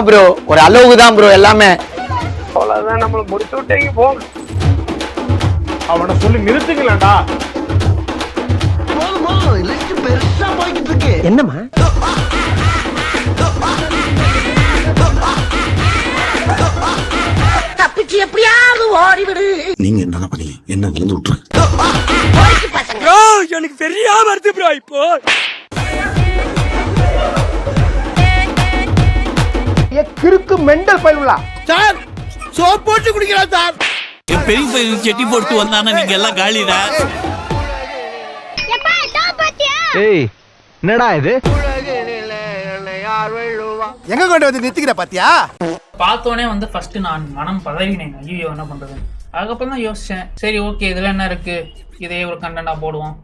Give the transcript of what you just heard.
Bro ஒரு அளவுக்கு தான் ப்ரோ எல்லாமே. அவ்வளவுதான், நம்மள முடிச்சு விட்டீங்க போங்க. அவனை சொல்லி நிறுத்துங்களேன்டா. பெருசா போய்கிட்டு இருக்கு. என்னம்மா தப்பிச்சு எப்படியாவது ஓடிவிடு. நீங்க என்ன பண்ணீங்க? என்ன இருந்து விட்டுரு. எனக்கு பெரிய வருது ப்ரோ. இப்போ கிறுக்கு மெண்டல் பயிலுலா சார், சோப் போட்டு குடிக்கலாம் சார். என் பெரிய பையன் செட்டி போட்டு வந்தானா நீங்க எல்லாம் காலிடா. ஏய் என்னடா இது? எங்க கொண்டு வந்து நிறுத்திக்கிற பாத்தியா? பார்த்தோன்னே வந்து ஃபர்ஸ்ட் நான் மனம் பதவினேன். ஐயோ என்ன பண்றது. அதுக்கப்புறம் தான் யோசிச்சேன், சரி ஓகே இதுல என்ன இருக்கு, இதே ஒரு கண்டென்ட்டா போடுவோம்.